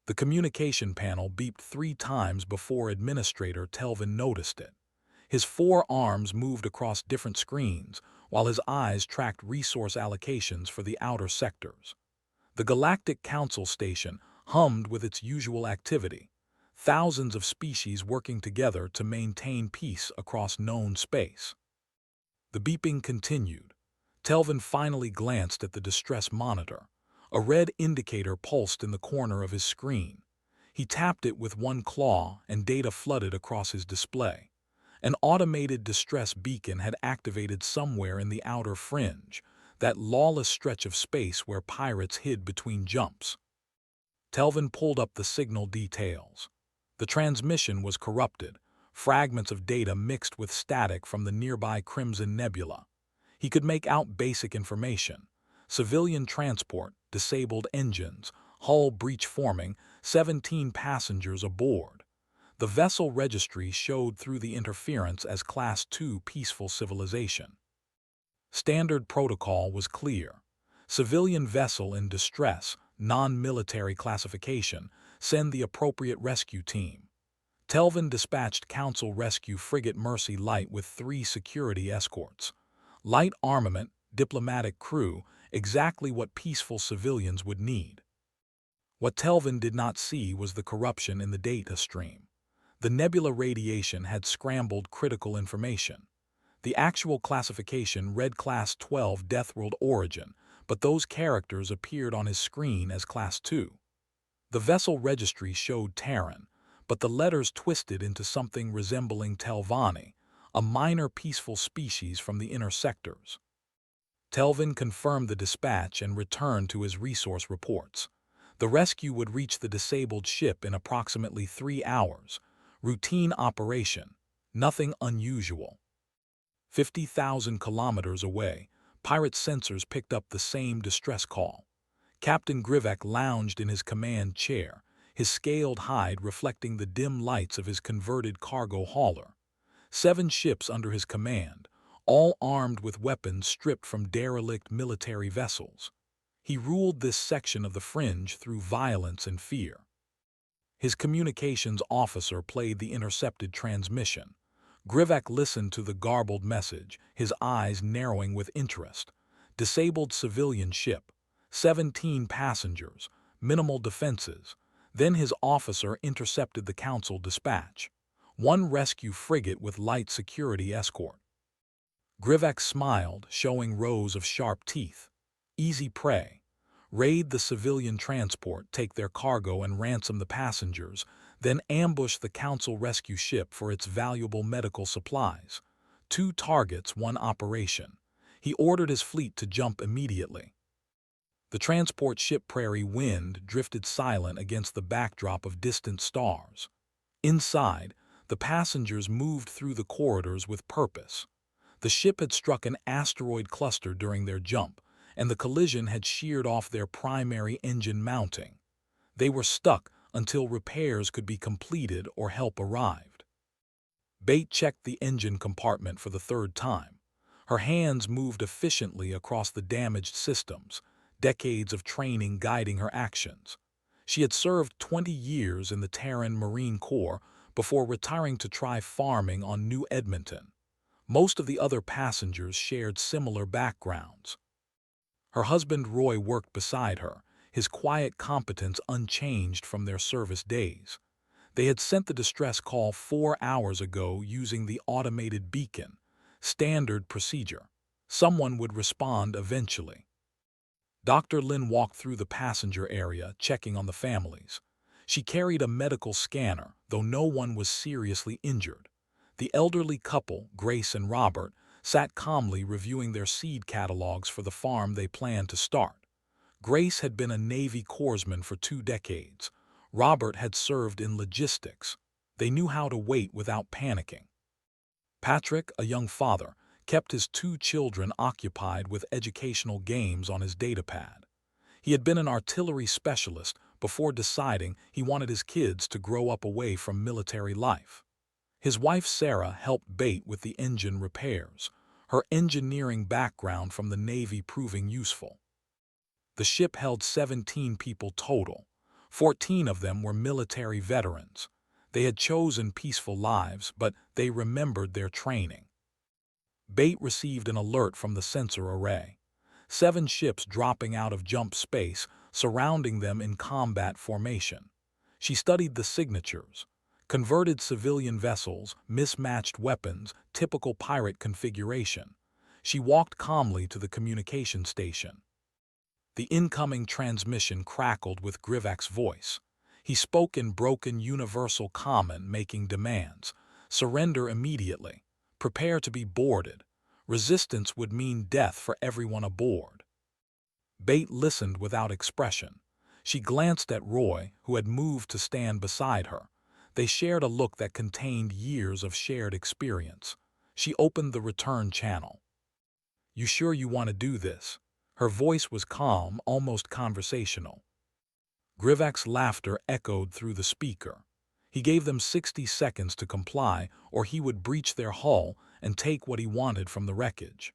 The communication panel beeped 3 times before Administrator Telvin noticed it. His 4 arms moved across different screens, while his eyes tracked resource allocations for the outer sectors. The Galactic Council station hummed with its usual activity, thousands of species working together to maintain peace across known space. The beeping continued. Telvin finally glanced at the distress monitor. A red indicator pulsed in the corner of his screen. He tapped it with one claw and data flooded across his display. An automated distress beacon had activated somewhere in the outer fringe, that lawless stretch of space where pirates hid between jumps. Telvin pulled up the signal details. The transmission was corrupted, fragments of data mixed with static from the nearby Crimson Nebula. He could make out basic information: civilian transport, disabled engines, hull breach forming, 17 passengers aboard. The vessel registry showed through the interference as Class II peaceful civilization. Standard protocol was clear. Civilian vessel in distress, non-military classification, send the appropriate rescue team. Telvin dispatched Council Rescue Frigate Mercy Light with 3 security escorts. Light armament, diplomatic crew, exactly what peaceful civilians would need. What Telvin did not see was the corruption in the data stream. The nebula radiation had scrambled critical information. The actual classification read Class 12 Deathworld origin, but those characters appeared on his screen as Class 2. The vessel registry showed Terran, but the letters twisted into something resembling Telvanni, a minor peaceful species from the inner sectors. Telvin confirmed the dispatch and returned to his resource reports. The rescue would reach the disabled ship in approximately 3 hours. Routine operation, nothing unusual. 50,000 kilometers away, pirate sensors picked up the same distress call. Captain Grivek lounged in his command chair, his scaled hide reflecting the dim lights of his converted cargo hauler. 7 ships under his command, all armed with weapons stripped from derelict military vessels. He ruled this section of the fringe through violence and fear. His communications officer played the intercepted transmission. Grivek listened to the garbled message, his eyes narrowing with interest. Disabled civilian ship, 17 passengers, minimal defenses. Then his officer intercepted the Council dispatch. 1 rescue frigate with light security escort. Grivek smiled, showing rows of sharp teeth. Easy prey. Raid the civilian transport, take their cargo and ransom the passengers, then ambush the Council rescue ship for its valuable medical supplies. 2 targets, 1 operation. He ordered his fleet to jump immediately. The transport ship Prairie Wind drifted silent against the backdrop of distant stars. Inside, the passengers moved through the corridors with purpose. The ship had struck an asteroid cluster during their jump, and the collision had sheared off their primary engine mounting. They were stuck until repairs could be completed or help arrived. Bate checked the engine compartment for the 3rd time. Her hands moved efficiently across the damaged systems, decades of training guiding her actions. She had served 20 years in the Terran Marine Corps before retiring to try farming on New Edmonton. Most of the other passengers shared similar backgrounds. Her husband Roy worked beside her, his quiet competence unchanged from their service days. They had sent the distress call 4 hours ago using the automated beacon. Standard procedure. Someone would respond eventually. Dr. Lin walked through the passenger area, checking on the families. She carried a medical scanner, though no one was seriously injured. The elderly couple, Grace and Robert, sat calmly reviewing their seed catalogs for the farm they planned to start. Grace had been a Navy corpsman for 2 decades. Robert had served in logistics. They knew how to wait without panicking. Patrick, a young father, kept his 2 children occupied with educational games on his datapad. He had been an artillery specialist before deciding he wanted his kids to grow up away from military life. His wife Sarah helped Bate with the engine repairs, her engineering background from the Navy proving useful. The ship held 17 people total. 14 of them were military veterans. They had chosen peaceful lives, but they remembered their training. Bate received an alert from the sensor array. 7 ships dropping out of jump space, surrounding them in combat formation. She studied the signatures. Converted civilian vessels, mismatched weapons, typical pirate configuration. She walked calmly to the communication station. The incoming transmission crackled with Grivak's voice. He spoke in broken universal common, making demands. Surrender immediately. Prepare to be boarded. Resistance would mean death for everyone aboard. Bate listened without expression. She glanced at Roy, who had moved to stand beside her. They shared a look that contained years of shared experience. She opened the return channel. "You sure you want to do this?" Her voice was calm, almost conversational. Grivak's laughter echoed through the speaker. He gave them 60 seconds to comply, or he would breach their hull and take what he wanted from the wreckage.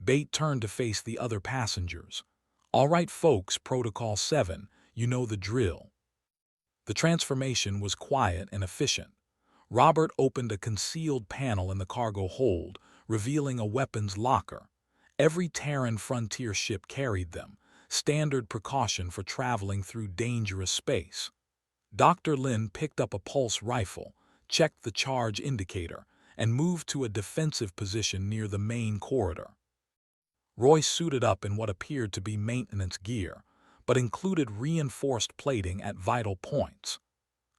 Bate turned to face the other passengers. "All right, folks, Protocol 7, you know the drill." The transformation was quiet and efficient. Robert opened a concealed panel in the cargo hold, revealing a weapons locker. Every Terran frontier ship carried them, standard precaution for traveling through dangerous space. Dr. Lin picked up a pulse rifle, checked the charge indicator, and moved to a defensive position near the main corridor. Roy suited up in what appeared to be maintenance gear, but included reinforced plating at vital points.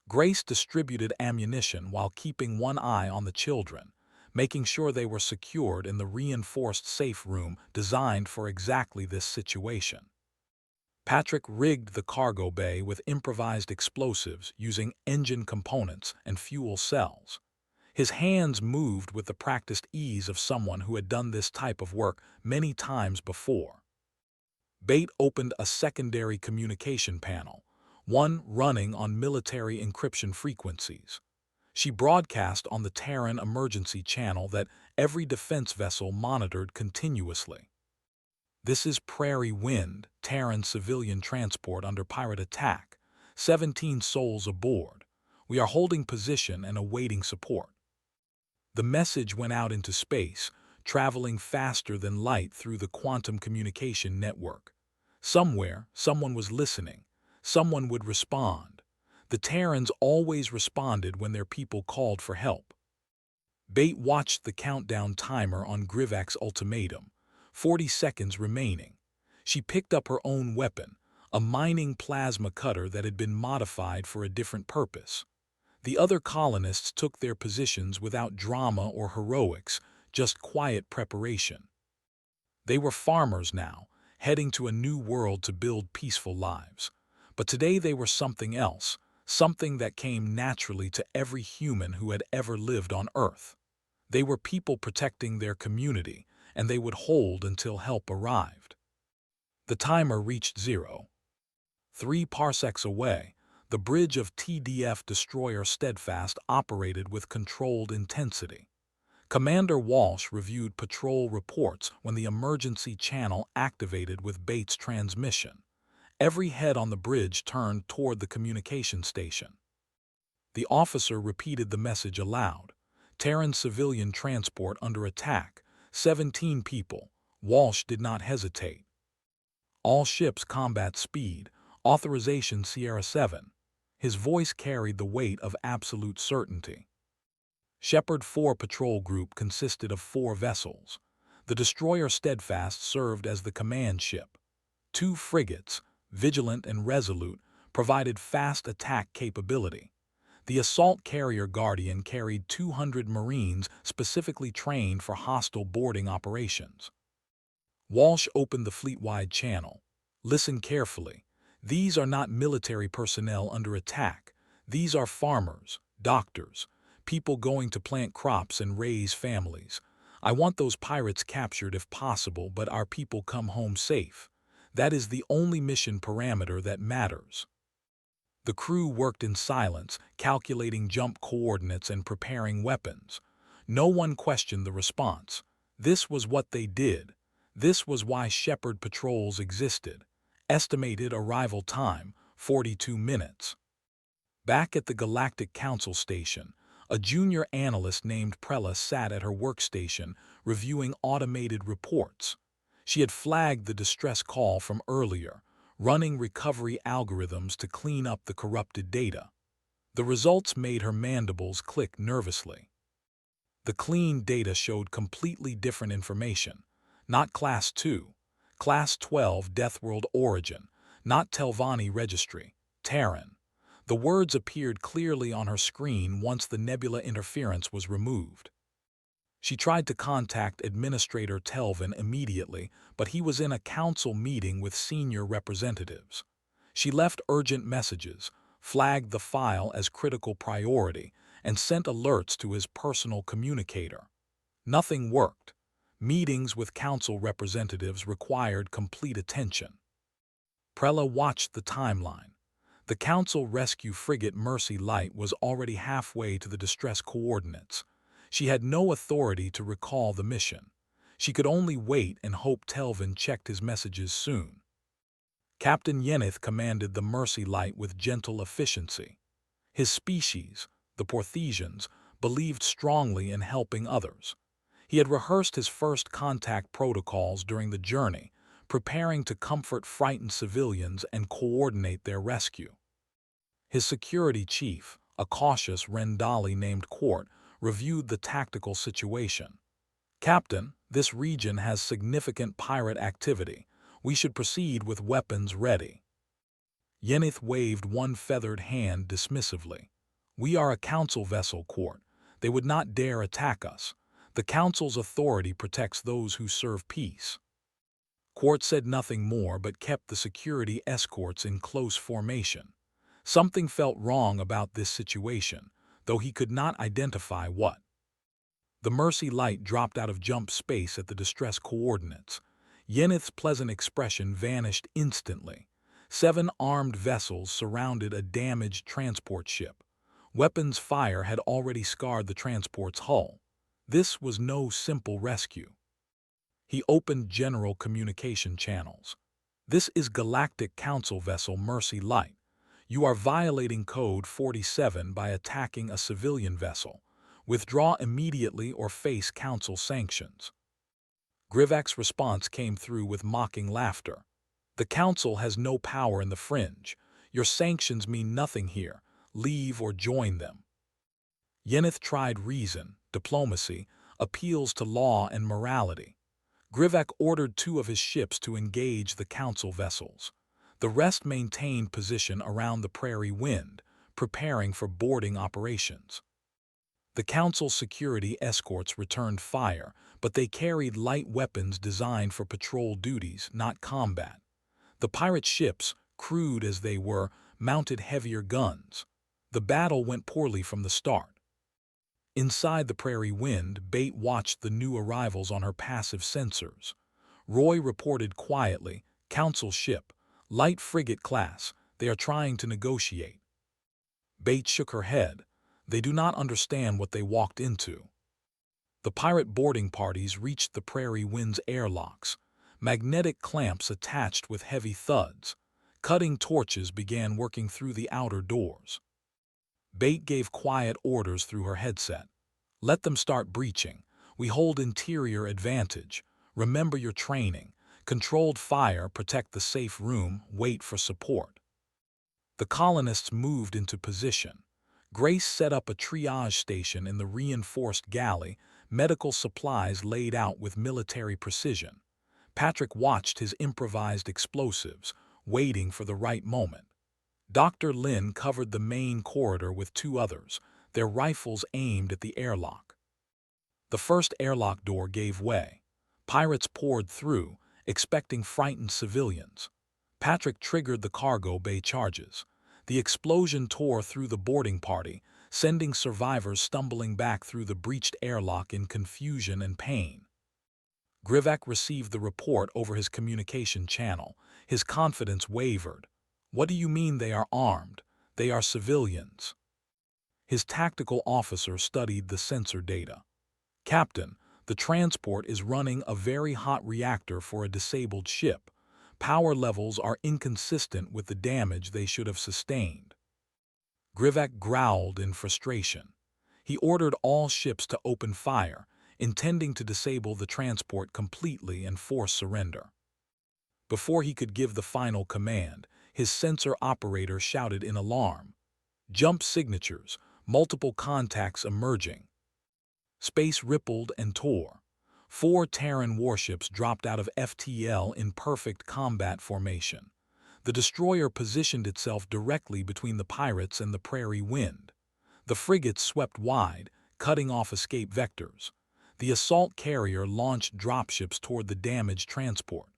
Grace distributed ammunition while keeping one eye on the children, making sure they were secured in the reinforced safe room designed for exactly this situation. Patrick rigged the cargo bay with improvised explosives using engine components and fuel cells. His hands moved with the practiced ease of someone who had done this type of work many times before. Bate opened a secondary communication panel, one running on military encryption frequencies. She broadcast on the Terran emergency channel that every defense vessel monitored continuously. "This is Prairie Wind, Terran civilian transport under pirate attack. 17 souls aboard. We are holding position and awaiting support." The message went out into space, traveling faster than light through the quantum communication network. Somewhere, someone was listening. Someone would respond. The Terrans always responded when their people called for help. Bate watched the countdown timer on Grivak's ultimatum. 40 seconds remaining. She picked up her own weapon, a mining plasma cutter that had been modified for a different purpose. The other colonists took their positions without drama or heroics, just quiet preparation. They were farmers now, heading to a new world to build peaceful lives. But today they were something else, something that came naturally to every human who had ever lived on Earth. They were people protecting their community, and they would hold until help arrived. The timer reached 0. 3 parsecs away, the bridge of TDF destroyer Steadfast operated with controlled intensity. Commander Walsh reviewed patrol reports when the emergency channel activated with Bates' transmission. Every head on the bridge turned toward the communication station. The officer repeated the message aloud. "Terran civilian transport under attack. 17 people." Walsh did not hesitate. "All ships combat speed. Authorization Sierra 7. His voice carried the weight of absolute certainty. Shepherd 4 patrol group consisted of 4 vessels. The destroyer Steadfast served as the command ship. 2 frigates, Vigilant and Resolute, provided fast attack capability. The assault carrier Guardian carried 200 Marines specifically trained for hostile boarding operations. Walsh opened the fleet-wide channel. "Listen carefully. These are not military personnel under attack. These are farmers, doctors, people going to plant crops and raise families. I want those pirates captured if possible, but our people come home safe. That is the only mission parameter that matters." The crew worked in silence, calculating jump coordinates and preparing weapons. No one questioned the response. This was what they did. This was why Shepherd patrols existed. Estimated arrival time, 42 minutes. Back at the Galactic Council station, a junior analyst named Prella sat at her workstation reviewing automated reports. She had flagged the distress call from earlier, running recovery algorithms to clean up the corrupted data. The results made her mandibles click nervously. The clean data showed completely different information. Not Class 2, Class 12 Deathworld origin, not Telvanni registry, Terran. The words appeared clearly on her screen once the nebula interference was removed. She tried to contact Administrator Telvin immediately, but he was in a council meeting with senior representatives. She left urgent messages, flagged the file as critical priority, and sent alerts to his personal communicator. Nothing worked. Meetings with council representatives required complete attention. Prella watched the timeline. The council rescue frigate Mercy Light was already halfway to the distress coordinates. She had no authority to recall the mission. She could only wait and hope Telvin checked his messages soon. Captain Yenith commanded the Mercy Light with gentle efficiency. His species, the Porthesians, believed strongly in helping others. He had rehearsed his first contact protocols during the journey, preparing to comfort frightened civilians and coordinate their rescue. His security chief, a cautious Rendali named Quart, reviewed the tactical situation. "Captain, this region has significant pirate activity. We should proceed with weapons ready." Yenith waved one feathered hand dismissively. "We are a council vessel, Quart. They would not dare attack us. The council's authority protects those who serve peace." Quart said nothing more but kept the security escorts in close formation. Something felt wrong about this situation, though he could not identify what. The Mercy Light dropped out of jump space at the distress coordinates. Yenith's pleasant expression vanished instantly. 7 armed vessels surrounded a damaged transport ship. Weapons fire had already scarred the transport's hull. This was no simple rescue. He opened general communication channels. "This is Galactic Council vessel Mercy Light. You are violating Code 47 by attacking a civilian vessel. Withdraw immediately or face council sanctions." Grivak's response came through with mocking laughter. "The council has no power in the fringe. Your sanctions mean nothing here. Leave or join them." Yenith tried reason, diplomacy, appeals to law and morality. Grivak ordered 2 of his ships to engage the council vessels. The rest maintained position around the Prairie Wind, preparing for boarding operations. The council's security escorts returned fire, but they carried light weapons designed for patrol duties, not combat. The pirate ships, crude as they were, mounted heavier guns. The battle went poorly from the start. Inside the Prairie Wind, Bate watched the new arrivals on her passive sensors. Roy reported quietly, "Council ship, light frigate class, they are trying to negotiate." Bate shook her head. They do not understand what they walked into. The pirate boarding parties reached the Prairie Wind's airlocks. Magnetic clamps attached with heavy thuds. Cutting torches began working through the outer doors. Bate gave quiet orders through her headset. "Let them start breaching. We hold interior advantage. Remember your training. Controlled fire, protect the safe room, wait for support." The colonists moved into position. Grace set up a triage station in the reinforced galley, medical supplies laid out with military precision. Patrick watched his improvised explosives, waiting for the right moment. Dr. Lin covered the main corridor with 2 others, their rifles aimed at the airlock. The first airlock door gave way. Pirates poured through, expecting frightened civilians. Patrick triggered the cargo bay charges. The explosion tore through the boarding party, sending survivors stumbling back through the breached airlock in confusion and pain. Grivak received the report over his communication channel. His confidence wavered. "What do you mean they are armed? They are civilians." His tactical officer studied the sensor data. "Captain, the transport is running a very hot reactor for a disabled ship. Power levels are inconsistent with the damage they should have sustained. Grivak growled in frustration. He ordered all ships to open fire, intending to disable the transport completely and force surrender. Before he could give the final command, his sensor operator shouted in alarm. Jump signatures, multiple contacts emerging. Space rippled and tore. 4 Terran warships dropped out of FTL in perfect combat formation. The destroyer positioned itself directly between the pirates and the Prairie Wind. The frigates swept wide, cutting off escape vectors. The assault carrier launched dropships toward the damaged transport.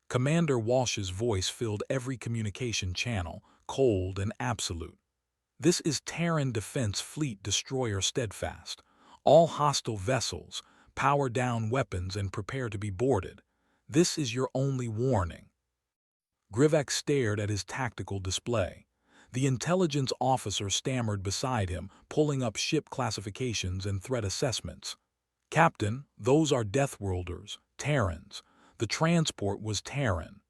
Commander Walsh's voice filled every communication channel, cold and absolute. This is Terran Defense Fleet Destroyer Steadfast. All hostile vessels, power down weapons and prepare to be boarded. This is your only warning. Grivak stared at his tactical display. The intelligence officer stammered beside him, pulling up ship classifications and threat assessments. Captain, those are Deathworlders, Terrans. The transport was Terran.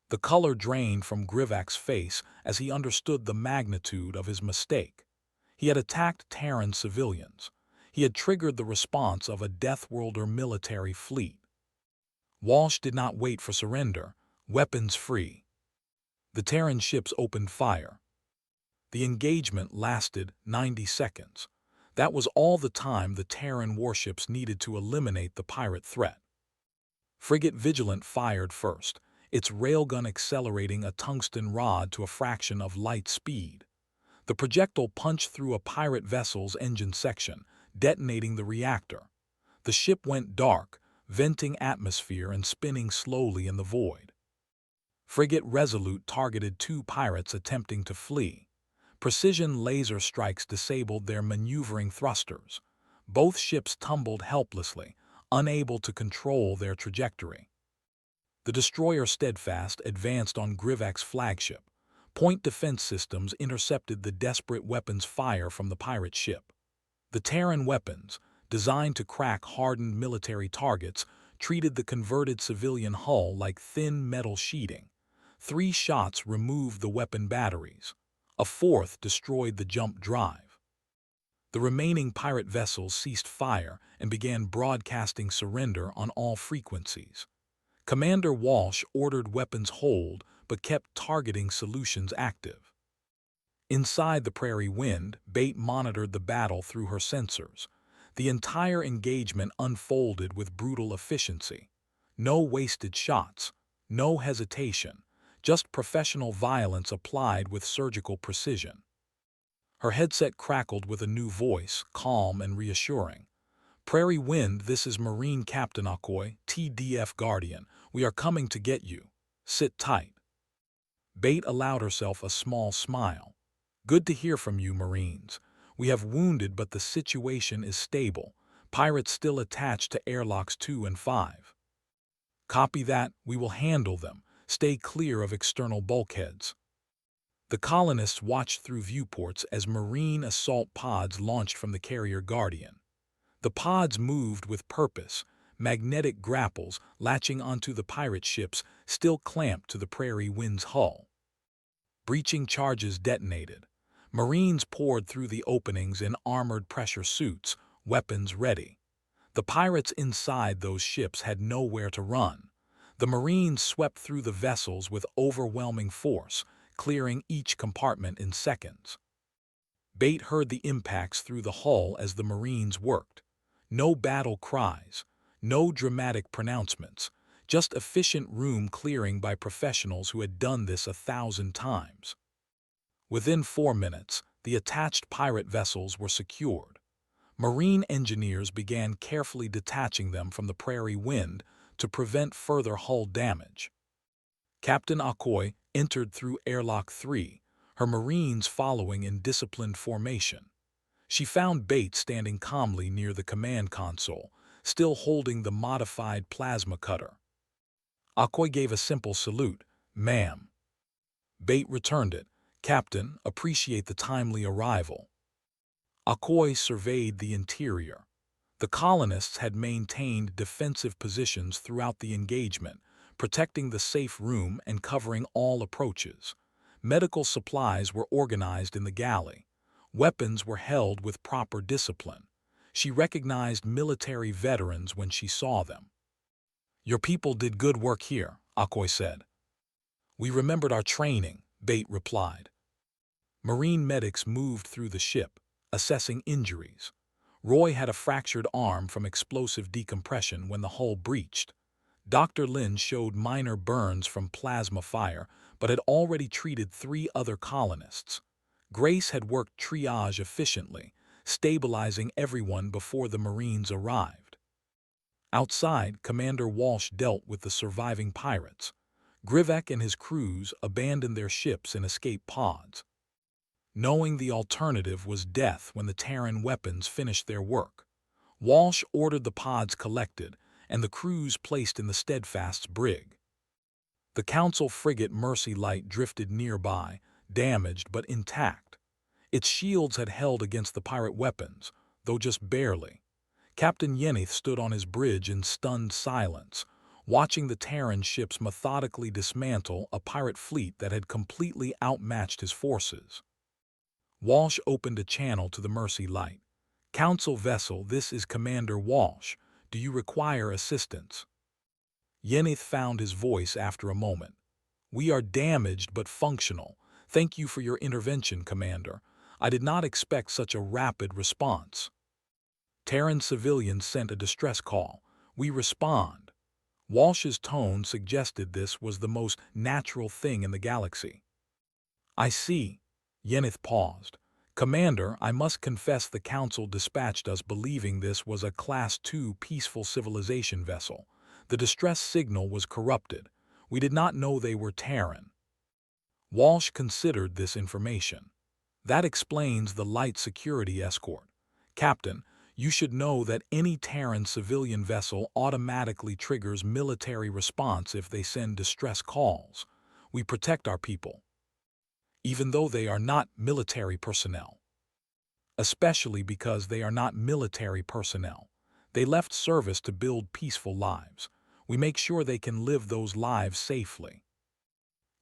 The color drained from Grivak's face as he understood the magnitude of his mistake. He had attacked Terran civilians. He had triggered the response of a Deathworlder military fleet. Walsh did not wait for surrender, weapons free. The Terran ships opened fire. The engagement lasted 90 seconds. That was all the time the Terran warships needed to eliminate the pirate threat. Frigate Vigilant fired first, its railgun accelerating a tungsten rod to a fraction of light speed. The projectile punched through a pirate vessel's engine section, detonating the reactor. The ship went dark, venting atmosphere and spinning slowly in the void. Frigate Resolute targeted 2 pirates attempting to flee. Precision laser strikes disabled their maneuvering thrusters. Both ships tumbled helplessly, unable to control their trajectory. The destroyer Steadfast advanced on Grivak's flagship. Point defense systems intercepted the desperate weapons fire from the pirate ship. The Terran weapons, designed to crack hardened military targets, treated the converted civilian hull like thin metal sheeting. 3 shots removed the weapon batteries. A 4th destroyed the jump drive. The remaining pirate vessels ceased fire and began broadcasting surrender on all frequencies. Commander Walsh ordered weapons hold but kept targeting solutions active. Inside the Prairie Wind, Bait monitored the battle through her sensors. The entire engagement unfolded with brutal efficiency. No wasted shots, no hesitation, just professional violence applied with surgical precision. Her headset crackled with a new voice, calm and reassuring. Prairie Wind, this is Marine Captain Akoy, TDF Guardian. We are coming to get you. Sit tight. Bait allowed herself a small smile. Good to hear from you, Marines. We have wounded, but the situation is stable. Pirates still attached to airlocks 2 and 5. Copy that, we will handle them. Stay clear of external bulkheads. The colonists watched through viewports as Marine assault pods launched from the carrier Guardian. The pods moved with purpose, magnetic grapples latching onto the pirate ships still clamped to the Prairie Wind's hull. Breaching charges detonated. Marines poured through the openings in armored pressure suits, weapons ready. The pirates inside those ships had nowhere to run. The Marines swept through the vessels with overwhelming force, clearing each compartment in seconds. Bait heard the impacts through the hull as the Marines worked. No battle cries, no dramatic pronouncements, just efficient room clearing by professionals who had done this 1,000 times. Within 4 minutes, the attached pirate vessels were secured. Marine engineers began carefully detaching them from the Prairie Wind to prevent further hull damage. Captain Akoy entered through airlock 3, her Marines following in disciplined formation. She found Bait standing calmly near the command console, still holding the modified plasma cutter. Akoy gave a simple salute, "Ma'am." Bait returned it, "Captain, appreciate the timely arrival." Akoy surveyed the interior. The colonists had maintained defensive positions throughout the engagement, protecting the safe room and covering all approaches. Medical supplies were organized in the galley. Weapons were held with proper discipline. She recognized military veterans when she saw them. "Your people did good work here," Akoy said. "We remembered our training," Bate replied. Marine medics moved through the ship, assessing injuries. Roy had a fractured arm from explosive decompression when the hull breached. Dr. Lin showed minor burns from plasma fire, but had already treated 3 other colonists. Grace had worked triage efficiently, stabilizing everyone before the Marines arrived. Outside, Commander Walsh dealt with the surviving pirates. Grivek and his crews abandoned their ships in escape pods. Knowing the alternative was death when the Terran weapons finished their work, Walsh ordered the pods collected and the crews placed in the Steadfast's brig. The Council frigate Mercy Light drifted nearby, damaged but intact. Its shields had held against the pirate weapons, though just barely. Captain Yenith stood on his bridge in stunned silence, watching the Terran ships methodically dismantle a pirate fleet that had completely outmatched his forces. Walsh opened a channel to the Mercy Light. "Council vessel, this is Commander Walsh. Do you require assistance?" Yenith found his voice after a moment. "We are damaged but functional. Thank you for your intervention, Commander. I did not expect such a rapid response." Terran civilians sent a distress call. "We respond." Walsh's tone suggested this was the most natural thing in the galaxy. "I see." Yenith paused. "Commander, I must confess the Council dispatched us believing this was a Class II peaceful civilization vessel. The distress signal was corrupted. We did not know they were Terran." Walsh considered this information. "That explains the light security escort. Captain, you should know that any Terran civilian vessel automatically triggers military response if they send distress calls. We protect our people, even though they are not military personnel. Especially because they are not military personnel. They left service to build peaceful lives. We make sure they can live those lives safely."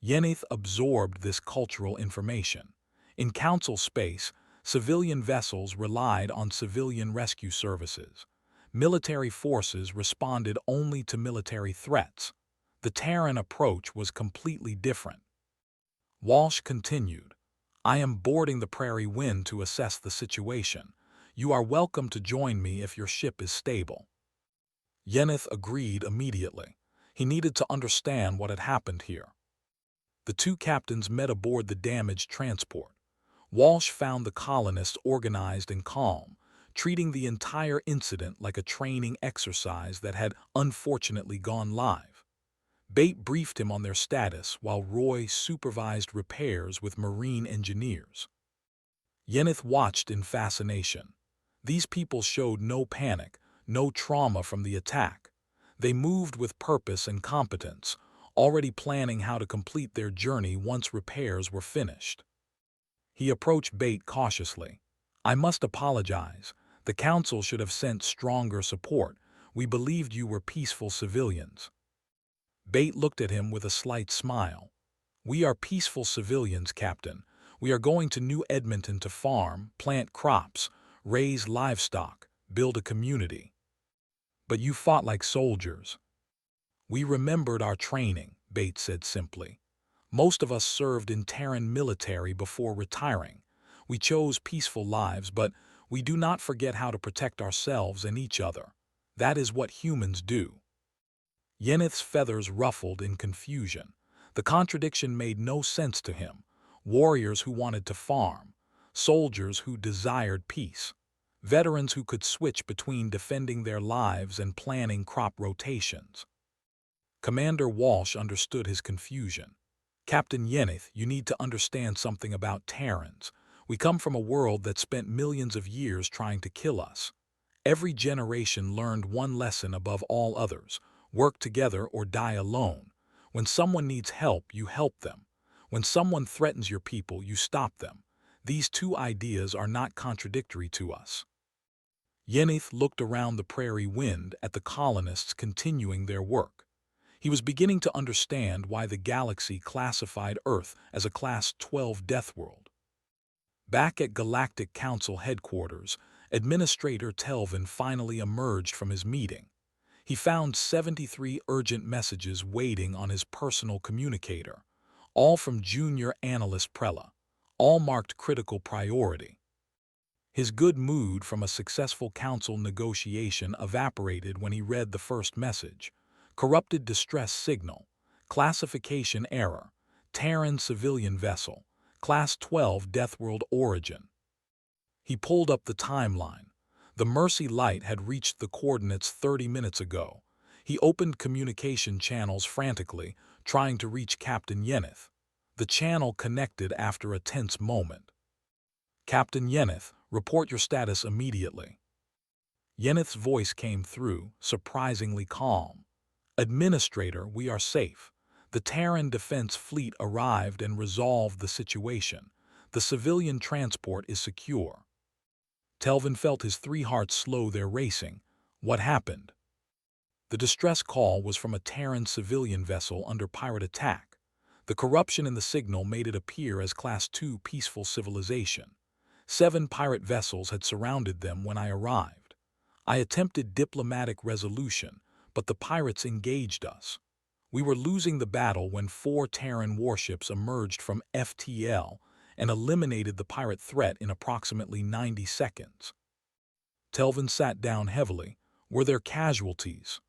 Yenith absorbed this cultural information. In Council space, civilian vessels relied on civilian rescue services. Military forces responded only to military threats. The Terran approach was completely different. Walsh continued, "I am boarding the Prairie Wind to assess the situation. You are welcome to join me if your ship is stable." Yenith agreed immediately. He needed to understand what had happened here. The 2 captains met aboard the damaged transport. Walsh found the colonists organized and calm, treating the entire incident like a training exercise that had unfortunately gone live. Bate briefed him on their status while Roy supervised repairs with Marine engineers. Yenith watched in fascination. These people showed no panic, no trauma from the attack. They moved with purpose and competence, already planning how to complete their journey once repairs were finished. He approached Bate cautiously. "I must apologize. The Council should have sent stronger support. We believed you were peaceful civilians." Bate looked at him with a slight smile. "We are peaceful civilians, Captain. We are going to New Edmonton to farm, plant crops, raise livestock, build a community. But you fought like soldiers." "We remembered our training," Bate said simply. "Most of us served in Terran military before retiring. We chose peaceful lives, but we do not forget how to protect ourselves and each other. That is what humans do." Yenith's feathers ruffled in confusion. The contradiction made no sense to him. Warriors who wanted to farm, soldiers who desired peace, veterans who could switch between defending their lives and planning crop rotations. Commander Walsh understood his confusion. "Captain Yenith, you need to understand something about Terrans. We come from a world that spent millions of years trying to kill us. Every generation learned one lesson above all others: work together or die alone. When someone needs help, you help them. When someone threatens your people, you stop them. These 2 ideas are not contradictory to us." Yenith looked around the Prairie Wind at the colonists continuing their work. He was beginning to understand why the galaxy classified Earth as a Class 12 death world. Back at Galactic Council headquarters, Administrator Telvin finally emerged from his meeting. He found 73 urgent messages waiting on his personal communicator, all from Junior Analyst Prella, all marked critical priority. His good mood from a successful council negotiation evaporated when he read the first message. Corrupted distress signal, classification error, Terran civilian vessel, Class 12 Deathworld origin. He pulled up the timeline. The Mercy Light had reached the coordinates 30 minutes ago. He opened communication channels frantically, trying to reach Captain Yeneth. The channel connected after a tense moment. Captain Yeneth, report your status immediately. Yeneth's voice came through, surprisingly calm. Administrator, we are safe. The Terran Defense Fleet arrived and resolved the situation. The civilian transport is secure. Telvin felt his three hearts slow their racing. What happened? The distress call was from a Terran civilian vessel under pirate attack. The corruption in the signal made it appear as Class 2 peaceful civilization. 7 pirate vessels had surrounded them when I arrived. I attempted diplomatic resolution, but the pirates engaged us. We were losing the battle when 4 Terran warships emerged from FTL and eliminated the pirate threat in approximately 90 seconds. Telvin sat down heavily. Were there casualties?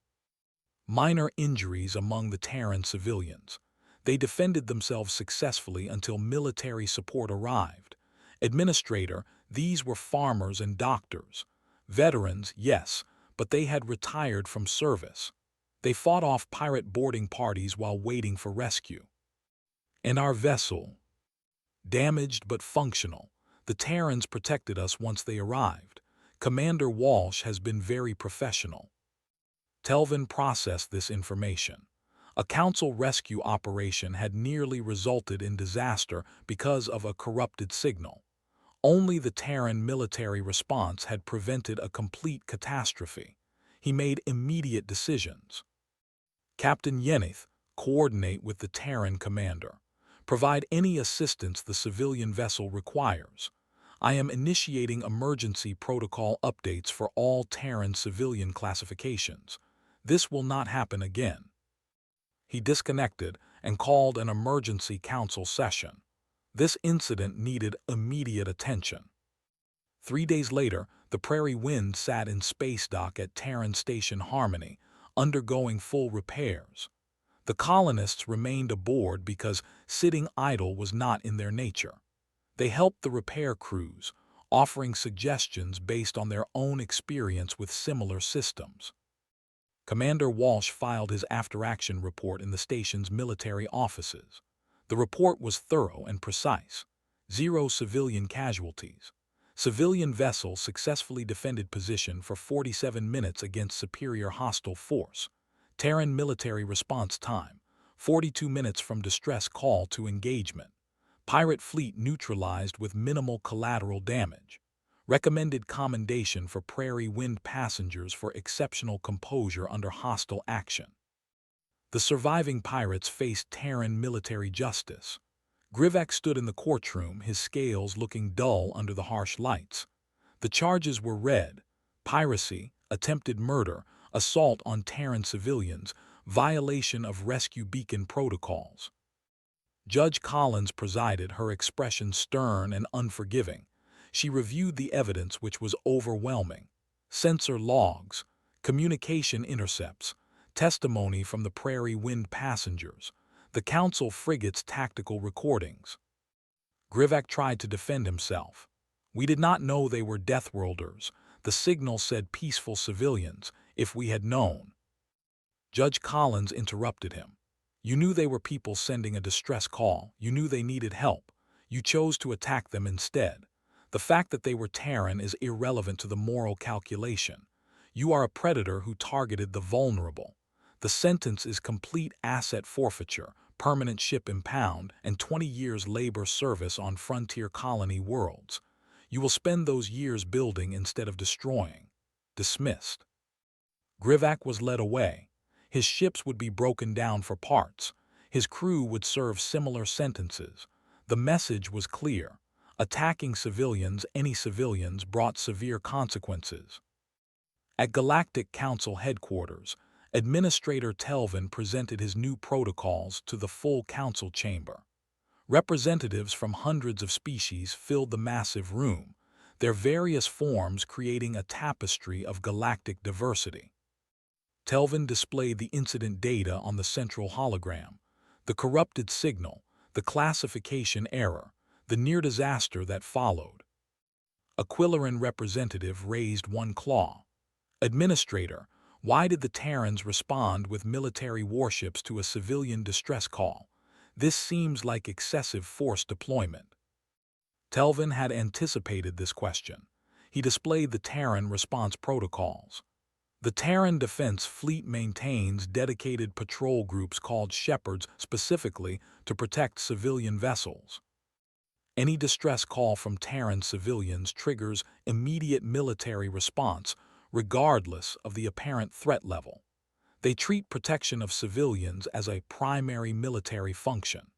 Minor injuries among the Terran civilians. They defended themselves successfully until military support arrived. Administrator, these were farmers and doctors. Veterans, yes, but they had retired from service. They fought off pirate boarding parties while waiting for rescue. And our vessel? Damaged but functional. The Terrans protected us once they arrived. Commander Walsh has been very professional. Telvin processed this information. A council rescue operation had nearly resulted in disaster because of a corrupted signal. Only the Terran military response had prevented a complete catastrophe. He made immediate decisions. Captain Yeneth, coordinate with the Terran commander. Provide any assistance the civilian vessel requires. I am initiating emergency protocol updates for all Terran civilian classifications. This will not happen again. He disconnected and called an emergency council session. This incident needed immediate attention. 3 days later, the Prairie Wind sat in space dock at Terran Station Harmony, undergoing full repairs. The colonists remained aboard because sitting idle was not in their nature. They helped the repair crews, offering suggestions based on their own experience with similar systems. Commander Walsh filed his after-action report in the station's military offices. The report was thorough and precise. 0 civilian casualties. Civilian vessel successfully defended position for 47 minutes against superior hostile force. Terran military response time, 42 minutes from distress call to engagement. Pirate fleet neutralized with minimal collateral damage. Recommended commendation for Prairie Wind passengers for exceptional composure under hostile action. The surviving pirates faced Terran military justice. Grivak stood in the courtroom, his scales looking dull under the harsh lights. The charges were read: piracy, attempted murder, assault on Terran civilians, violation of rescue beacon protocols. Judge Collins presided, her expression stern and unforgiving. She reviewed the evidence, which was overwhelming. Sensor logs, communication intercepts, testimony from the Prairie Wind passengers, the Council frigate's tactical recordings. Grivak tried to defend himself. We did not know they were Deathworlders. The signal said peaceful civilians, if we had known. Judge Collins interrupted him. You knew they were people sending a distress call. You knew they needed help. You chose to attack them instead. The fact that they were Terran is irrelevant to the moral calculation. You are a predator who targeted the vulnerable. The sentence is complete asset forfeiture, permanent ship impound, and 20 years labor service on frontier colony worlds. You will spend those years building instead of destroying. Dismissed. Grivak was led away. His ships would be broken down for parts. His crew would serve similar sentences. The message was clear. Attacking civilians, any civilians, brought severe consequences. At Galactic Council headquarters, Administrator Telvin presented his new protocols to the full council chamber. Representatives from hundreds of species filled the massive room, their various forms creating a tapestry of galactic diversity. Telvin displayed the incident data on the central hologram, the corrupted signal, the classification error, the near disaster that followed. A Quillaran representative raised one claw. Administrator, why did the Terrans respond with military warships to a civilian distress call? This seems like excessive force deployment. Telvin had anticipated this question. He displayed the Terran response protocols. The Terran Defense Fleet maintains dedicated patrol groups called Shepherds specifically to protect civilian vessels. Any distress call from Terran civilians triggers immediate military response, regardless of the apparent threat level. They treat protection of civilians as a primary military function.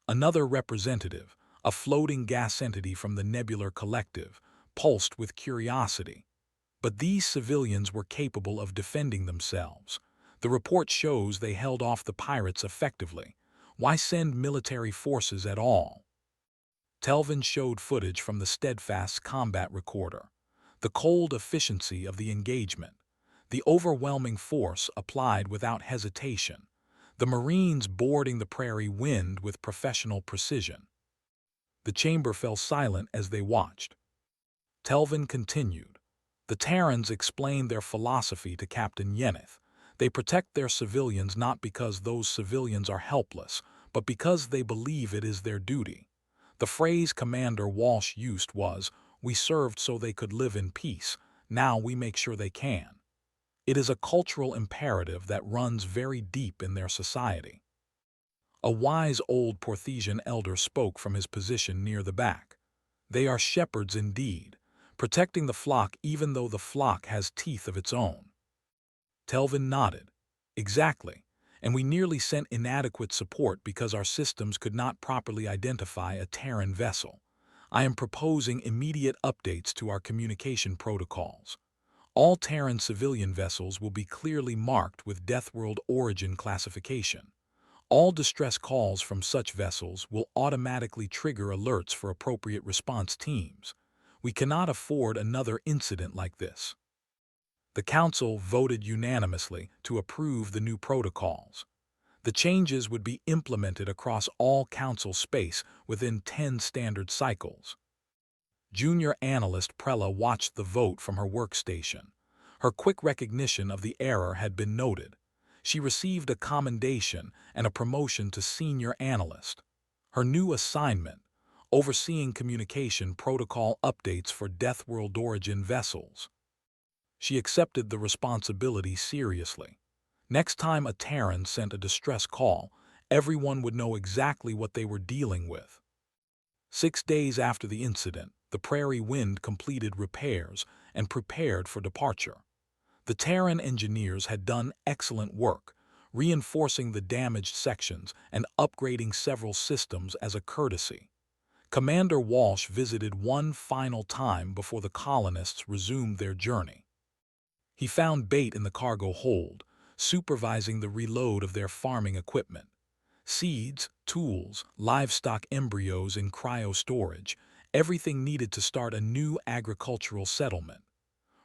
Another representative, a floating gas entity from the Nebular Collective, pulsed with curiosity. But these civilians were capable of defending themselves. The report shows they held off the pirates effectively. Why send military forces at all? Telvin showed footage from the Steadfast combat recorder. The cold efficiency of the engagement. The overwhelming force applied without hesitation. The Marines boarding the Prairie Wind with professional precision. The chamber fell silent as they watched. Telvin continued. The Terrans explained their philosophy to Captain Yeneth. They protect their civilians not because those civilians are helpless, but because they believe it is their duty. The phrase Commander Walsh used was, "We served so they could live in peace. Now we make sure they can." It is a cultural imperative that runs very deep in their society. A wise old Porthesian elder spoke from his position near the back. They are shepherds indeed, protecting the flock even though the flock has teeth of its own. Telvin nodded. Exactly, and we nearly sent inadequate support because our systems could not properly identify a Terran vessel. I am proposing immediate updates to our communication protocols. All Terran civilian vessels will be clearly marked with Deathworld origin classification. All distress calls from such vessels will automatically trigger alerts for appropriate response teams. We cannot afford another incident like this. The Council voted unanimously to approve the new protocols. The changes would be implemented across all Council space within 10 standard cycles. Junior analyst Prella watched the vote from her workstation. Her quick recognition of the error had been noted. She received a commendation and a promotion to senior analyst. Her new assignment, overseeing communication protocol updates for Deathworld origin vessels. She accepted the responsibility seriously. Next time a Terran sent a distress call, everyone would know exactly what they were dealing with. 6 days after the incident, the Prairie Wind completed repairs and prepared for departure. The Terran engineers had done excellent work, reinforcing the damaged sections and upgrading several systems as a courtesy. Commander Walsh visited one final time before the colonists resumed their journey. He found Bait in the cargo hold, supervising the reload of their farming equipment. Seeds, tools, livestock embryos in cryo-storage, everything needed to start a new agricultural settlement.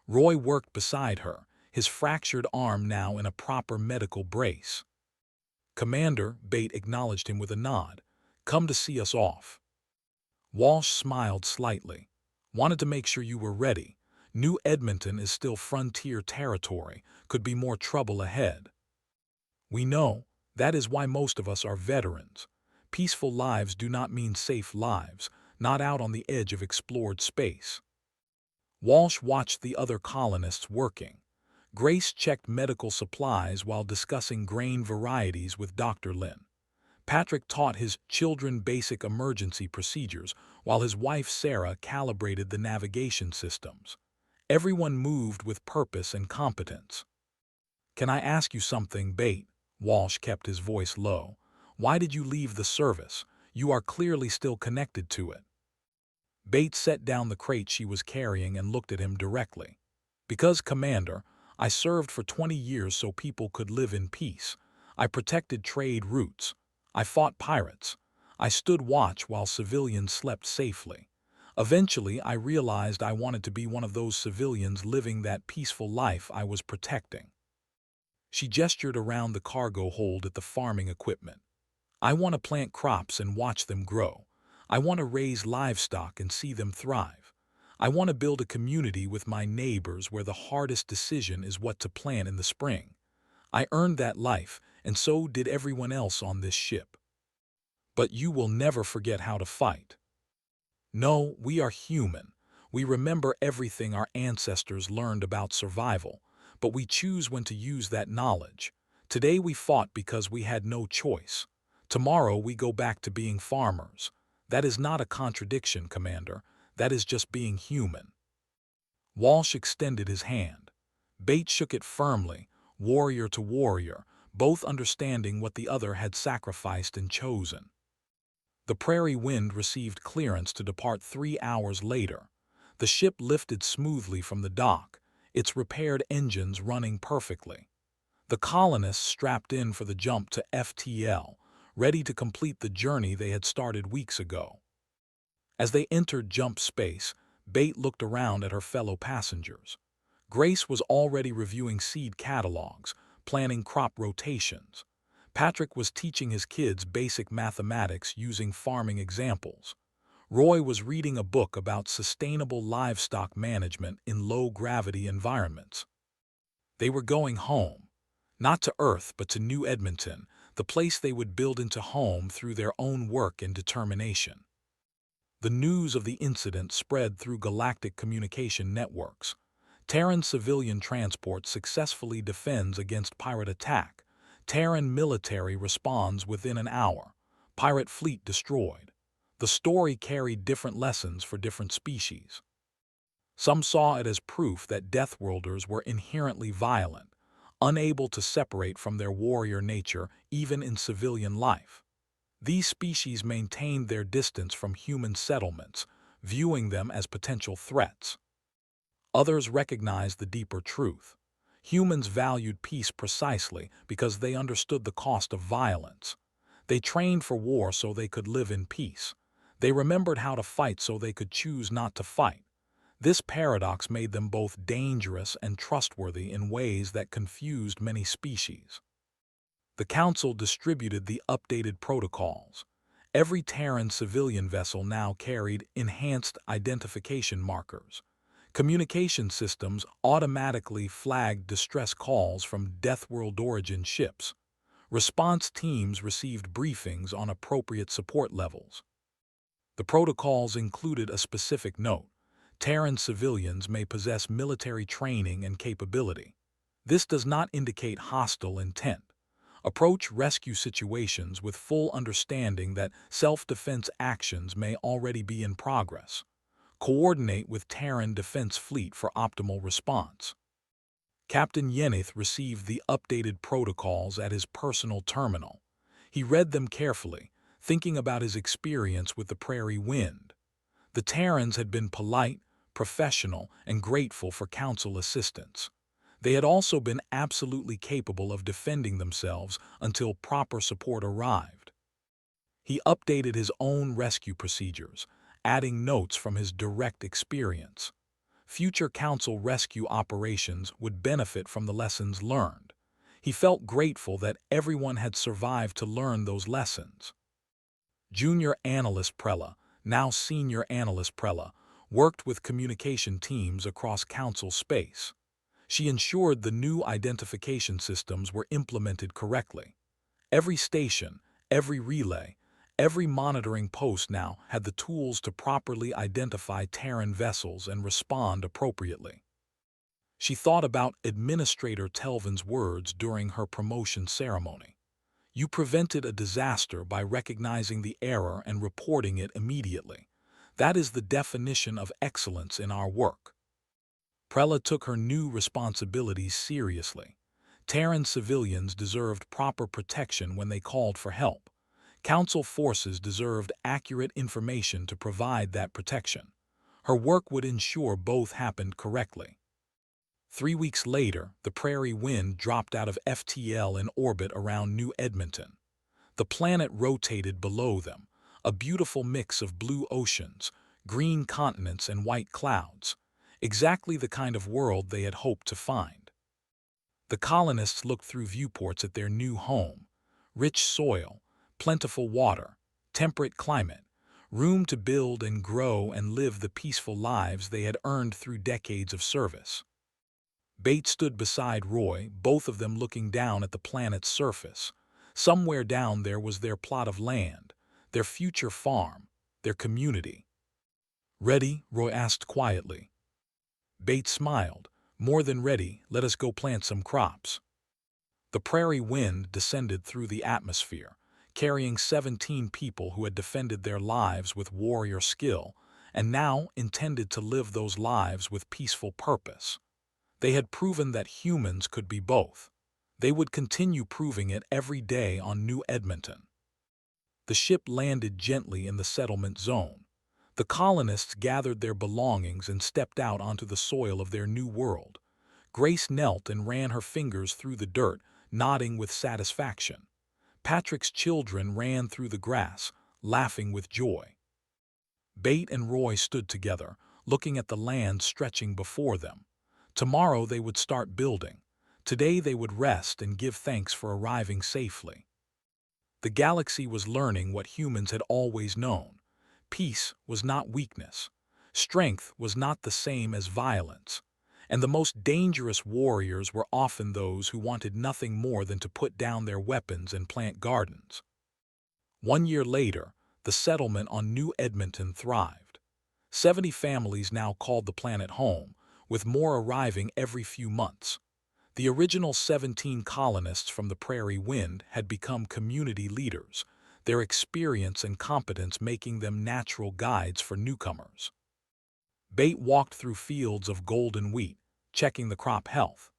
Roy worked beside her, his fractured arm now in a proper medical brace. Commander, Bait acknowledged him with a nod. Come to see us off. Walsh smiled slightly. Wanted to make sure you were ready. New Edmonton is still frontier territory, could be more trouble ahead. We know, that is why most of us are veterans. Peaceful lives do not mean safe lives, not out on the edge of explored space. Walsh watched the other colonists working. Grace checked medical supplies while discussing grain varieties with Dr. Lin. Patrick taught his children basic emergency procedures, while his wife Sarah calibrated the navigation systems. Everyone moved with purpose and competence. Can I ask you something, Bate? Walsh kept his voice low. Why did you leave the service? You are clearly still connected to it. Bates set down the crate she was carrying and looked at him directly. Because, Commander, I served for 20 years so people could live in peace. I protected trade routes. I fought pirates. I stood watch while civilians slept safely. Eventually, I realized I wanted to be one of those civilians living that peaceful life I was protecting. She gestured around the cargo hold at the farming equipment. I want to plant crops and watch them grow. I want to raise livestock and see them thrive. I want to build a community with my neighbors where the hardest decision is what to plant in the spring. I earned that life, and so did everyone else on this ship. But you will never forget how to fight. No, we are human. We remember everything our ancestors learned about survival, but we choose when to use that knowledge. Today we fought because we had no choice. Tomorrow we go back to being farmers. That is not a contradiction, Commander. That is just being human. Walsh extended his hand. Bates shook it firmly, warrior to warrior, both understanding what the other had sacrificed and chosen. The Prairie Wind received clearance to depart 3 hours later. The ship lifted smoothly from the dock, its repaired engines running perfectly. The colonists strapped in for the jump to FTL, ready to complete the journey they had started weeks ago. As they entered jump space, Bate looked around at her fellow passengers. Grace was already reviewing seed catalogs, planning crop rotations. Patrick was teaching his kids basic mathematics using farming examples. Roy was reading a book about sustainable livestock management in low-gravity environments. They were going home. Not to Earth, but to New Edmonton, the place they would build into home through their own work and determination. The news of the incident spread through galactic communication networks. Terran civilian transport successfully defends against pirate attack. Terran military responds within an hour. Pirate fleet destroyed. The story carried different lessons for different species. Some saw it as proof that Deathworlders were inherently violent, unable to separate from their warrior nature even in civilian life. These species maintained their distance from human settlements, viewing them as potential threats. Others recognized the deeper truth. Humans valued peace precisely because they understood the cost of violence. They trained for war so they could live in peace. They remembered how to fight so they could choose not to fight. This paradox made them both dangerous and trustworthy in ways that confused many species. The Council distributed the updated protocols. Every Terran civilian vessel now carried enhanced identification markers. Communication systems automatically flagged distress calls from Deathworld origin ships. Response teams received briefings on appropriate support levels. The protocols included a specific note: Terran civilians may possess military training and capability. This does not indicate hostile intent. Approach rescue situations with full understanding that self-defense actions may already be in progress. Coordinate with Terran Defense Fleet for optimal response. Captain Yenith received the updated protocols at his personal terminal. He read them carefully, thinking about his experience with the Prairie Wind. The Terrans had been polite, professional, and grateful for Council assistance. They had also been absolutely capable of defending themselves until proper support arrived. He updated his own rescue procedures, adding notes from his direct experience. Future Council rescue operations would benefit from the lessons learned. He felt grateful that everyone had survived to learn those lessons. Junior Analyst Prella, now Senior Analyst Prella, worked with communication teams across Council space. She ensured the new identification systems were implemented correctly. Every station, every relay, every monitoring post now had the tools to properly identify Terran vessels and respond appropriately. She thought about Administrator Telvin's words during her promotion ceremony. You prevented a disaster by recognizing the error and reporting it immediately. That is the definition of excellence in our work. Prella took her new responsibilities seriously. Terran civilians deserved proper protection when they called for help. Council forces deserved accurate information to provide that protection. Her work would ensure both happened correctly. 3 weeks later, the Prairie Wind dropped out of FTL in orbit around New Edmonton. The planet rotated below them, a beautiful mix of blue oceans, green continents, and white clouds, exactly the kind of world they had hoped to find. The colonists looked through viewports at their new home: rich soil, plentiful water, temperate climate, room to build and grow and live the peaceful lives they had earned through decades of service. Bate stood beside Roy, both of them looking down at the planet's surface. Somewhere down there was their plot of land, their future farm, their community. "Ready?" Roy asked quietly. Bate smiled. "More than ready, let us go plant some crops." The Prairie Wind descended through the atmosphere, carrying 17 people who had defended their lives with warrior skill and now intended to live those lives with peaceful purpose. They had proven that humans could be both. They would continue proving it every day on New Edmonton. The ship landed gently in the settlement zone. The colonists gathered their belongings and stepped out onto the soil of their new world. Grace knelt and ran her fingers through the dirt, nodding with satisfaction. Patrick's children ran through the grass, laughing with joy. Bate and Roy stood together, looking at the land stretching before them. Tomorrow they would start building. Today they would rest and give thanks for arriving safely. The galaxy was learning what humans had always known. Peace was not weakness. Strength was not the same as violence. And the most dangerous warriors were often those who wanted nothing more than to put down their weapons and plant gardens. 1 year later, the settlement on New Edmonton thrived. 70 families now called the planet home, with more arriving every few months. The original 17 colonists from the Prairie Wind had become community leaders, their experience and competence making them natural guides for newcomers. Bate walked through fields of golden wheat, checking the crop health.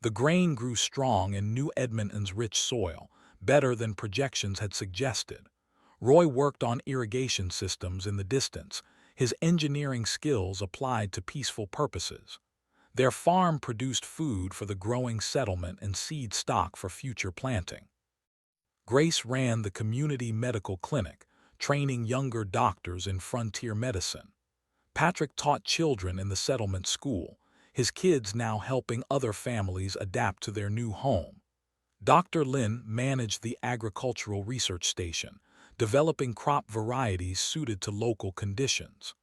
The grain grew strong in New Edmonton's rich soil, better than projections had suggested. Roy worked on irrigation systems in the distance, his engineering skills applied to peaceful purposes. Their farm produced food for the growing settlement and seed stock for future planting. Grace ran the community medical clinic, training younger doctors in frontier medicine. Patrick taught children in the settlement school, his kids now helping other families adapt to their new home. Dr. Lin managed the agricultural research station, developing crop varieties suited to local conditions.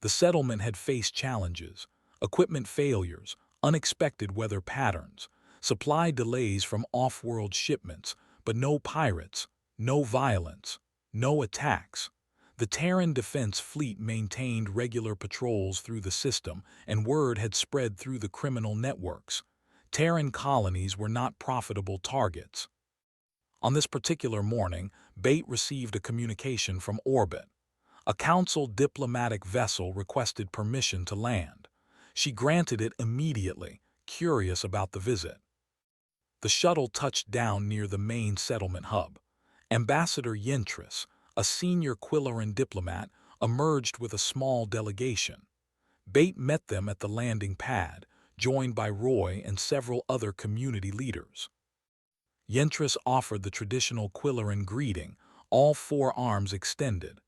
The settlement had faced challenges: equipment failures, unexpected weather patterns, supply delays from off-world shipments, but no pirates, no violence, no attacks. The Terran Defense Fleet maintained regular patrols through the system, and word had spread through the criminal networks. Terran colonies were not profitable targets. On this particular morning, Bate received a communication from orbit. A Council diplomatic vessel requested permission to land. She granted it immediately, curious about the visit. The shuttle touched down near the main settlement hub. Ambassador Yentris, a senior Quillaran diplomat, emerged with a small delegation. Bate met them at the landing pad, joined by Roy and several other community leaders. Yentris offered the traditional Quillaran greeting, all 4 arms extended.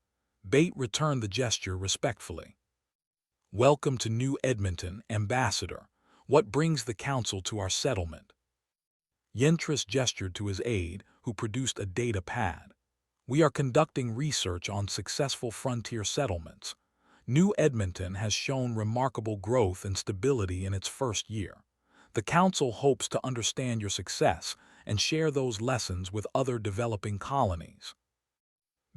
Bate returned the gesture respectfully. "Welcome to New Edmonton, Ambassador. What brings the Council to our settlement?" Yentris gestured to his aide, who produced a data pad. "We are conducting research on successful frontier settlements. New Edmonton has shown remarkable growth and stability in its first year. The Council hopes to understand your success and share those lessons with other developing colonies."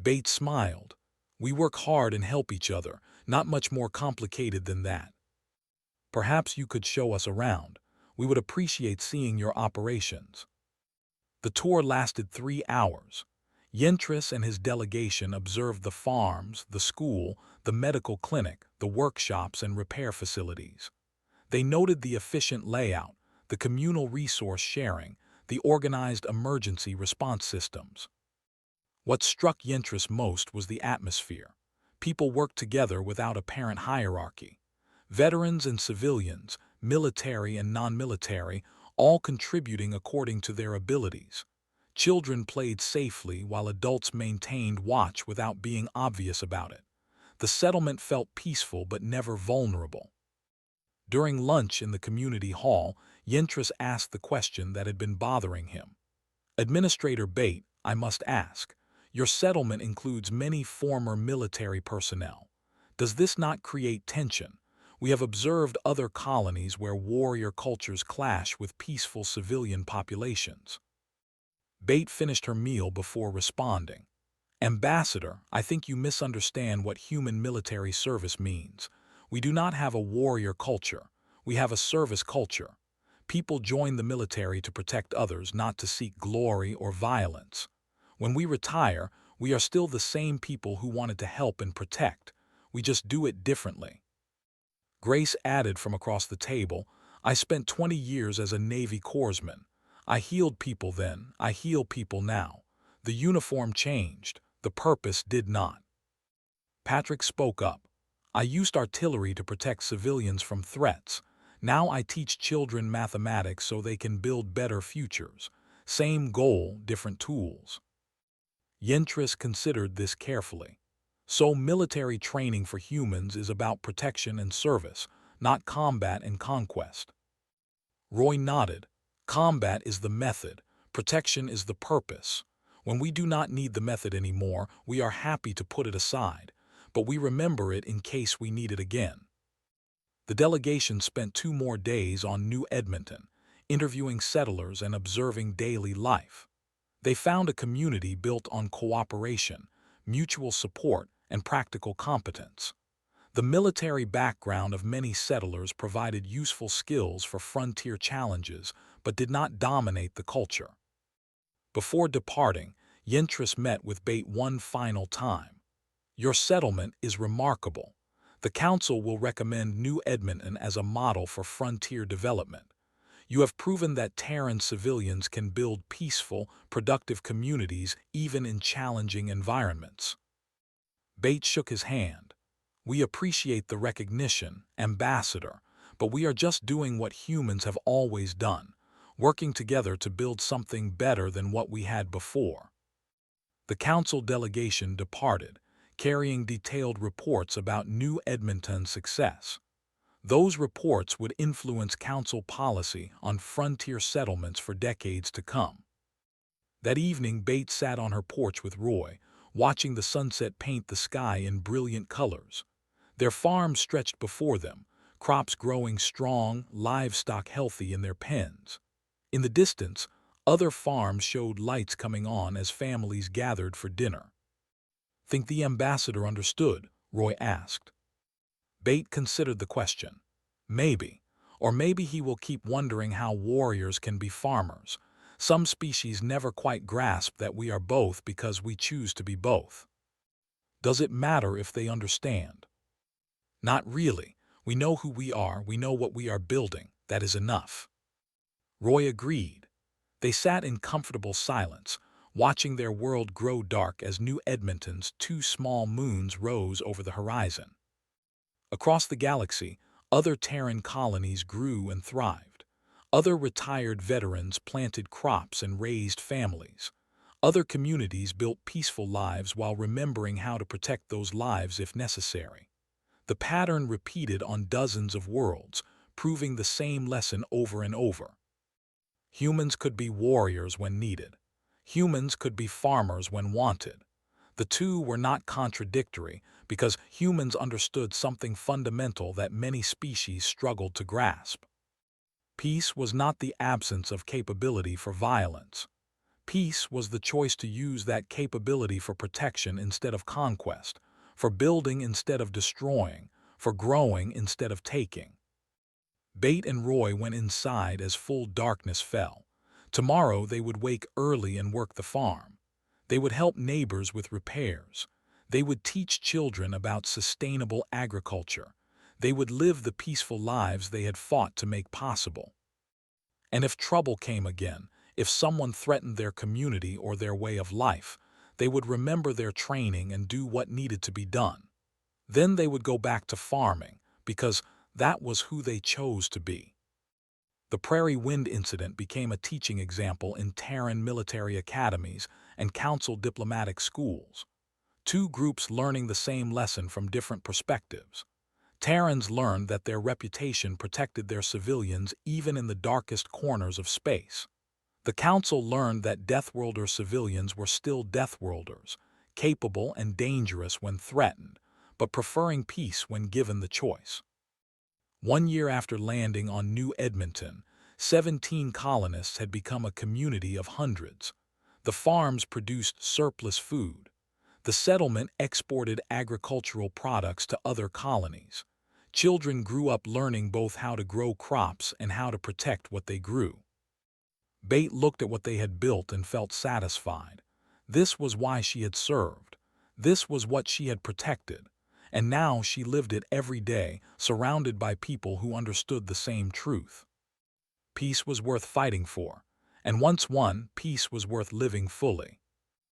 Bates smiled. "We work hard and help each other, not much more complicated than that. Perhaps you could show us around. We would appreciate seeing your operations." The tour lasted 3 hours. Yentris and his delegation observed the farms, the school, the medical clinic, the workshops, and repair facilities. They noted the efficient layout, the communal resource sharing, the organized emergency response systems. What struck Yentris most was the atmosphere. People worked together without apparent hierarchy. Veterans and civilians, military and non-military, all contributing according to their abilities. Children played safely while adults maintained watch without being obvious about it. The settlement felt peaceful but never vulnerable. During lunch in the community hall, Yentris asked the question that had been bothering him. Administrator Bate, I must ask, your settlement includes many former military personnel. Does this not create tension? We have observed other colonies where warrior cultures clash with peaceful civilian populations. Bate finished her meal before responding. Ambassador, I think you misunderstand what human military service means. We do not have a warrior culture. We have a service culture. People join the military to protect others, not to seek glory or violence. When we retire, we are still the same people who wanted to help and protect. We just do it differently. Grace added from across the table, I spent 20 years as a Navy corpsman. I healed people then, I heal people now. The uniform changed, the purpose did not. Patrick spoke up. I used artillery to protect civilians from threats. Now I teach children mathematics so they can build better futures. Same goal, different tools. Yentris considered this carefully. So military training for humans is about protection and service, not combat and conquest. Roy nodded. Combat is the method, protection is the purpose. When we do not need the method anymore, we are happy to put it aside, but we remember it in case we need it again. The delegation spent 2 more days on New Edmonton, interviewing settlers and observing daily life. They found a community built on cooperation, mutual support, and practical competence. The military background of many settlers provided useful skills for frontier challenges, but did not dominate the culture. Before departing, Yentris met with Bate one final time. Your settlement is remarkable. The council will recommend New Edmonton as a model for frontier development. You have proven that Terran civilians can build peaceful, productive communities even in challenging environments. Bate shook his hand. We appreciate the recognition, Ambassador, but we are just doing what humans have always done, working together to build something better than what we had before. The council delegation departed, carrying detailed reports about New Edmonton's success. Those reports would influence council policy on frontier settlements for decades to come. That evening, Bate sat on her porch with Roy, watching the sunset paint the sky in brilliant colors. Their farm stretched before them, crops growing strong, livestock healthy in their pens. In the distance, other farms showed lights coming on as families gathered for dinner. Think the ambassador understood? Roy asked. Bate considered the question. Maybe. Or maybe he will keep wondering how warriors can be farmers. Some species never quite grasp that we are both because we choose to be both. Does it matter if they understand? Not really. We know who we are, we know what we are building. That is enough. Roy agreed. They sat in comfortable silence, watching their world grow dark as New Edmonton's 2 small moons rose over the horizon. Across the galaxy, other Terran colonies grew and thrived. Other retired veterans planted crops and raised families. Other communities built peaceful lives while remembering how to protect those lives if necessary. The pattern repeated on dozens of worlds, proving the same lesson over and over. Humans could be warriors when needed. Humans could be farmers when wanted. The two were not contradictory because humans understood something fundamental that many species struggled to grasp. Peace was not the absence of capability for violence. Peace was the choice to use that capability for protection instead of conquest, for building instead of destroying, for growing instead of taking. Bate and Roy went inside as full darkness fell. Tomorrow they would wake early and work the farm. They would help neighbors with repairs. They would teach children about sustainable agriculture. They would live the peaceful lives they had fought to make possible. And if trouble came again, if someone threatened their community or their way of life, they would remember their training and do what needed to be done. Then they would go back to farming, because that was who they chose to be. The Prairie Wind incident became a teaching example in Terran military academies and council diplomatic schools. Two groups learning the same lesson from different perspectives. Terrans learned that their reputation protected their civilians even in the darkest corners of space. The Council learned that Deathworlder civilians were still Deathworlders, capable and dangerous when threatened, but preferring peace when given the choice. 1 year after landing on New Edmonton, 17 colonists had become a community of hundreds. The farms produced surplus food. The settlement exported agricultural products to other colonies. Children grew up learning both how to grow crops and how to protect what they grew. Bate looked at what they had built and felt satisfied. This was why she had served. This was what she had protected. And now she lived it every day, surrounded by people who understood the same truth. Peace was worth fighting for, and once won, peace was worth living fully.